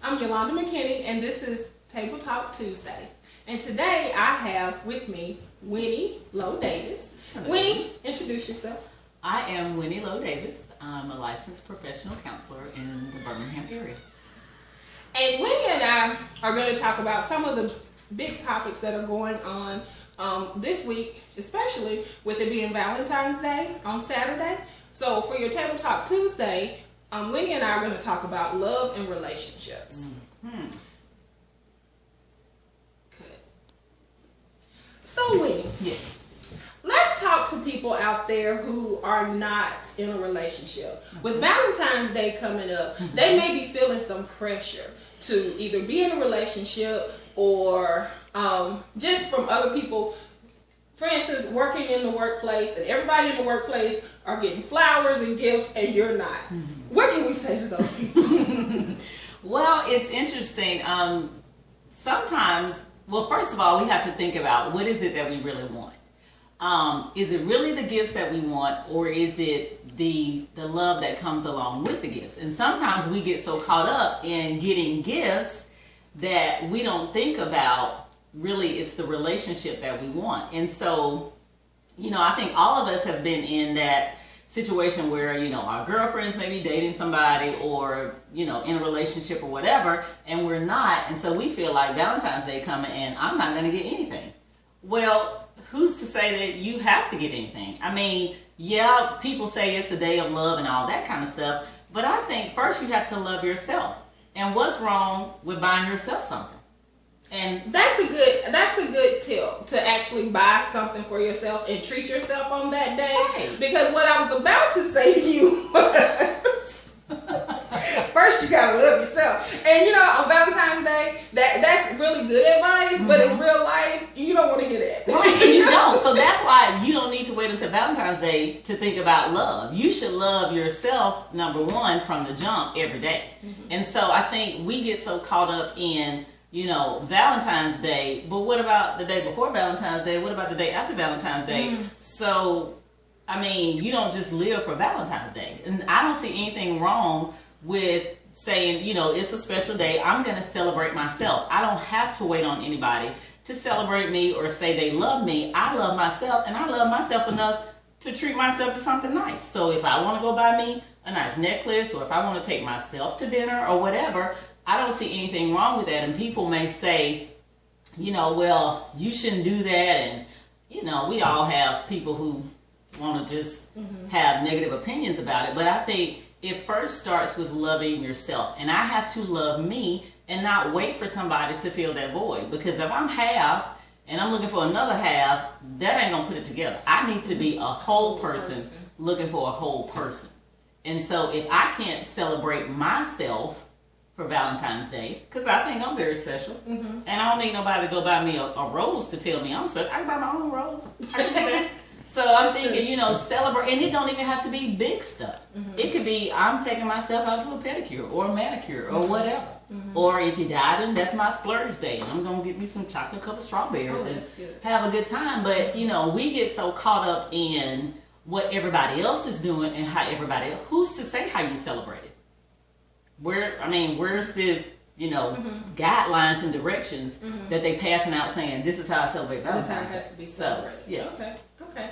I'm Yolanda McKinney, and this is Table Talk Tuesday. And today I have with me Winnie Lowe Davis. Hello. Winnie, introduce yourself. I am Winnie Lowe Davis. I'm a licensed professional counselor in the Birmingham area. And Winnie and I are going to talk about some of the big topics that are going on this week, especially with it being Valentine's Day on Saturday. So for your Table Talk Tuesday, Winnie and I are going to talk about love and relationships. Mm-hmm. Good. So Winnie, Yes. let's talk to people out there who are not in a relationship. With Valentine's Day coming up, they may be feeling some pressure to either be in a relationship or just from other people. For instance, working in the workplace, and everybody in the workplace are getting flowers and gifts, and you're not. Mm-hmm. What can we say to those people? Well, it's interesting. Sometimes, well, first of all, we have to think about what is it that we really want. Is it really the gifts that we want, or is it the love that comes along with the gifts? And sometimes we get so caught up in getting gifts that we don't think about really it's the relationship that we want. And so, I think all of us have been in that situation where, our girlfriends may be dating somebody or, in a relationship or whatever, and we're not. And so we feel like Valentine's Day coming and I'm not going to get anything. Well, who's to say that you have to get anything? I mean, yeah, people say it's a day of love and all that kind of stuff, but I think first you have to love yourself. And what's wrong with buying yourself something? And that's a good tip, to actually buy something for yourself and treat yourself on that day. Right. Because what I was about to say to you was, first you gotta love yourself. And on Valentine's Day, that's really good advice, mm-hmm. but in real life, you don't want to hear that. Right, and you don't. So that's why you don't need to wait until Valentine's Day to think about love. You should love yourself, number one, from the jump every day. Mm-hmm. And so I think we get so caught up in Valentine's Day, but what about the day before Valentine's Day? What about the day after Valentine's Day? So, I mean, you don't just live for Valentine's Day. And I don't see anything wrong with saying, it's a special day. I'm going to celebrate myself. I don't have to wait on anybody to celebrate me or say they love me. I love myself, and I love myself enough to treat myself to something nice. So if I want to go buy me a nice necklace, or if I want to take myself to dinner or whatever, I don't see anything wrong with that. And people may say, well, you shouldn't do that. And, we all have people who want to just have negative opinions about it. But I think it first starts with loving yourself. And I have to love me and not wait for somebody to fill that void. Because if I'm half and I'm looking for another half, that ain't going to put it together. I need to be a whole person looking for a whole person. And so if I can't celebrate myself for Valentine's Day, because I think I'm very special, and I don't need nobody to go buy me a rose to tell me I'm special. I can buy my own rose. I can do that. So I'm thinking, celebrate, and it don't even have to be big stuff. It could be I'm taking myself out to a pedicure or a manicure or whatever. Or if you died, that's my splurge day, and I'm gonna get me some chocolate covered strawberries and have a good time. But we get so caught up in what everybody else is doing and how everybody else. Who's to say how you celebrate it? Where's the, guidelines and directions that they passing out saying this is how I celebrate Valentine's Day? This is how it has to be celebrated. So, yeah. Okay.